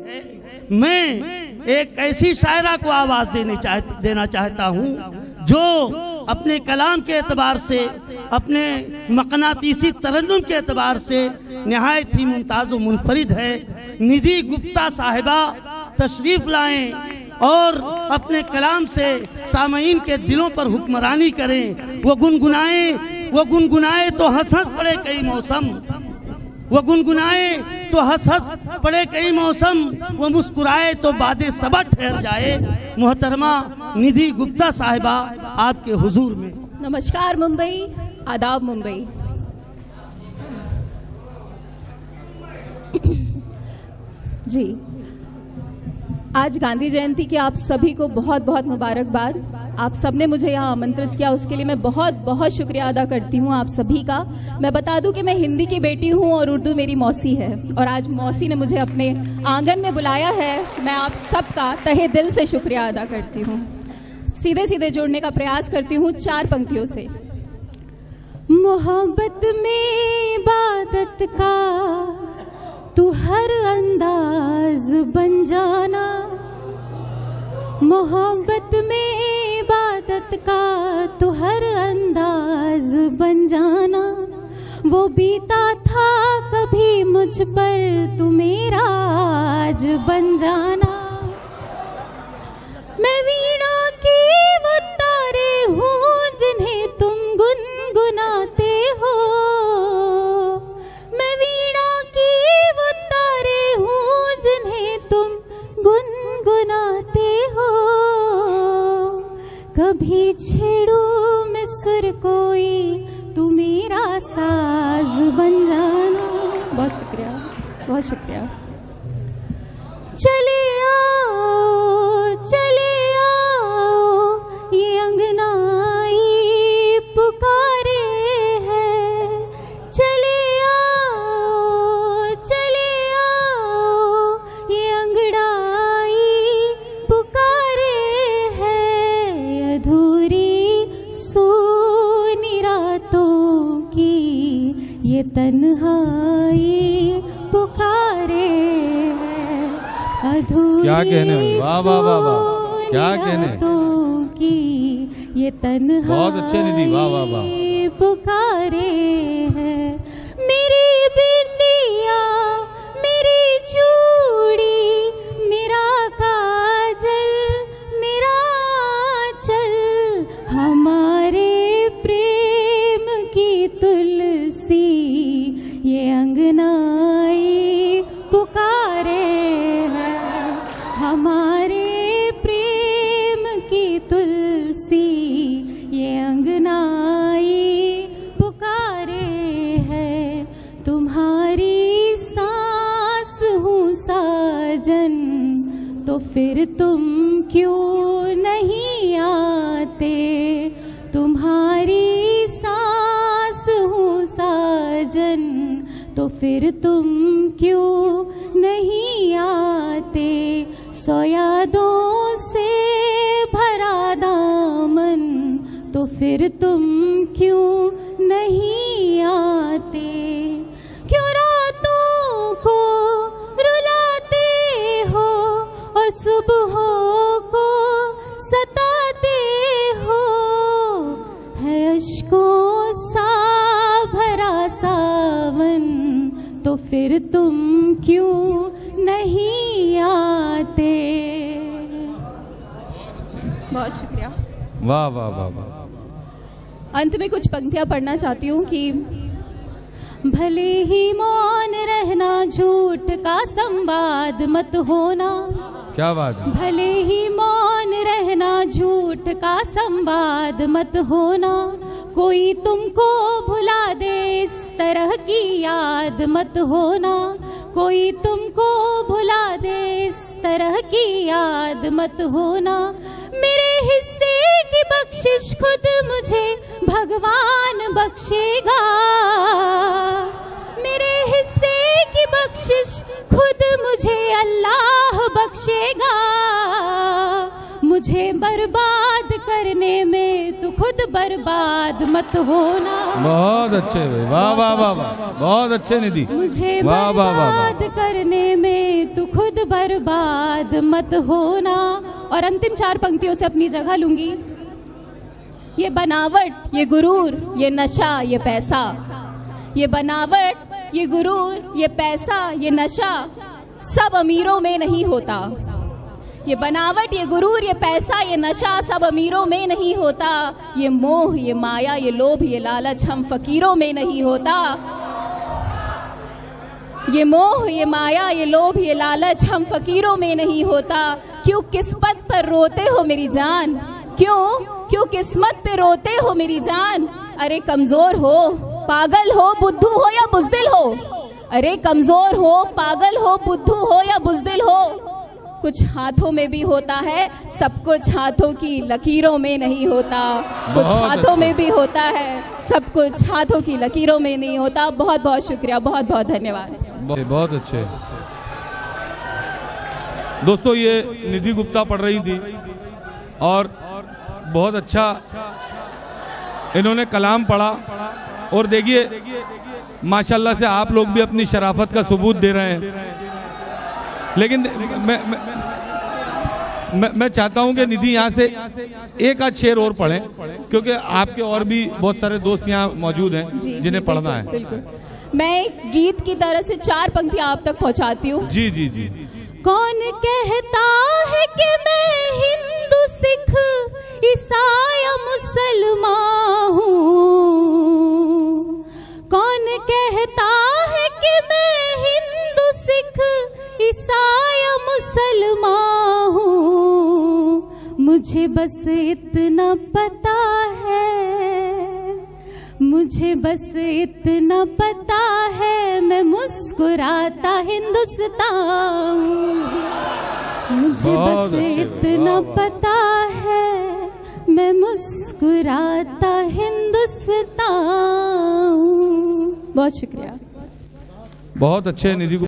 मैं एक ऐसी शायरा को आवाज देना चाहता हूँ जो अपने कलाम के एतबार से, अपने मकनातीसी तरन्नुम के एतबार से निहायत ही मुमताज़ व मुनफरिद है। निधि गुप्ता साहिबा तशरीफ लाएं और अपने कलाम से सामईन के दिलों पर हुक्मरानी करें। वो गुनगुनाए तो हंस हंस पड़े कई मौसम, वो गुनगुनाए तो हंस हंस पड़े कई मौसम, वो मुस्कुराए तो बादे सबा ठहर जाए। मोहतरमा निधि गुप्ता साहिबा आपके हुजूर में। नमस्कार मुंबई, आदाब मुंबई। जी, आज गांधी जयंती की आप सभी को बहुत बहुत मुबारकबाद। आप सबने मुझे यहाँ आमंत्रित किया, उसके लिए मैं बहुत बहुत शुक्रिया अदा करती हूँ आप सभी का। मैं बता दूं कि मैं हिंदी की बेटी हूँ और उर्दू मेरी मौसी है, और आज मौसी ने मुझे अपने आंगन में बुलाया है। मैं आप सबका तहे दिल से शुक्रिया अदा करती हूँ। सीधे सीधे जोड़ने का प्रयास करती हूँ 4 पंक्तियों से। मोहब्बत में इबादत का तू हर अंदाज बन जाना, मोहब्बत में इबादत का तू हर अंदाज बन जाना। वो बीता था कभी मुझ पर, तू मेरा आज बन जाना। मैं वीणा की वो तारे हूँ जिन्हें तुम गुनगुनाते हो, मैं वीणा की वो तारे हूँ जिन्हें तुम गुनगुनाते हो। कभी छेड़ू मैं सुर कोई, तू मेरा साज बन जाना। बहुत शुक्रिया, बहुत शुक्रिया। चले आओ, चले आओ, ये अंगनाई पुकारे है। चले आओ, चले आओ, ये अंगड़ाई पुकारे है। अधूरी सोनी रातों की ये तन्हाई पुकारे है। अधूरी क्या कहने, वाह वाह वाह वाह, क्या कहने की ये तन्हाई बहुत अच्छे निधि, वाह वाह वाह। पुकारे है। मेरी बिंदिया, मेरी चूड़ी, मेरा काजल, मेरा आंचल, हमारे प्रेम की तुलसी ये अंगनाई पुकारे है। हमारे प्रेम की तुलसी ये अंगनाई पुकारे है। तुम्हारी सांस हूँ साजन, तो फिर तुम क्यों नहीं आते। तुम्हारी सांस हूँ साजन, तो फिर तुम क्यों नहीं आते। सौ यादों से भरा दामन, तो फिर तुम क्यों नहीं आते। क्यों रातों को रुलाते हो और सुबहों को सताते हो। है अश्कों सा भरा सावन, तो फिर तुम क्यों नहीं आते। बहुत शुक्रिया, वाह वाह वाह वाह। अंत में कुछ पंक्तियां पढ़ना चाहती हूँ कि भले ही मौन रहना, झूठ का संवाद मत होना। क्या बात है। भले ही मौन रहना, झूठ का संवाद मत होना। कोई तुमको भुला दे, इस तरह की याद मत होना। कोई तुमको भुला दे, इस तरह की याद मत होना। मेरे हिस्से की बख्शिश खुद मुझे भगवान बख्शेगा। मेरे हिस्से की बख्शिश खुद मुझे अल्लाह बख्शेगा। मुझे बर्बाद करने में तू खुद बर्बाद मत होना। बहुत अच्छे, वाह वाह वाह वाह, बहुत अच्छे निधि। मुझे वाह वाह वाह बर्बाद करने में तू खुद बर्बाद मत होना। और अंतिम 4 पंक्तियों से अपनी जगह लूंगी। ये बनावट, ये गुरूर, ये नशा, ये पैसा, ये बनावट, ये गुरूर, ये पैसा, ये नशा सब अमीरों में नहीं होता। ये बनावट, ये गुरूर, ये पैसा, ये नशा सब अमीरों में नहीं होता। ये मोह, ये माया, ये लोभ, ये लालच हम फकीरों में नहीं होता। ये मोह, ये माया, ये लोभ, ये लालच हम फकीरों में नहीं होता। क्यों किस्मत पर रोते हो मेरी जान, क्यों किस्मत पे रोते हो मेरी जान। अरे कमजोर हो, पागल हो, बुद्धू हो या बुज़दिल हो। अरे कमजोर हो, पागल हो, बुद्धू हो या बुज़दिल हो। कुछ हाथों में भी होता है, सब कुछ हाथों की लकीरों में नहीं होता। कुछ हाथों में भी होता है, सब कुछ हाथों की लकीरों में नहीं होता। बहुत बहुत शुक्रिया, बहुत बहुत धन्यवाद। बहुत अच्छे दोस्तों, ये निधि गुप्ता पढ़ रही थी और बहुत अच्छा इन्होंने कलाम पढ़ा। और देखिए माशाल्लाह से आप लोग भी अपनी शराफत का सबूत दे रहे हैं। लेकिन मैं चाहता हूं कि निधि यहाँ से एक आध शेर और पढ़ें, क्योंकि आपके और भी बहुत सारे दोस्त यहाँ मौजूद हैं जिन्हें पढ़ना है। बिल्कुल, मैं गीत की तरह से 4 पंक्तियां आप तक पहुंचाती हूँ। जी जी जी। कौन कहता है कि मैं हिंदू, सिख, ईसाई या मुसलमान हूँ। कौन कहता है कि मैं हिंदू, सिख, ईसाई या मुसलमान हूँ। मुझे बस इतना पता है, मुझे बस इतना पता है, मैं मुस्कुराता हिंदुस्तान। मुझे बस इतना पता है, मैं मुस्कुराता हिंदुस्तान। बहुत शुक्रिया। बहुत अच्छे निधि।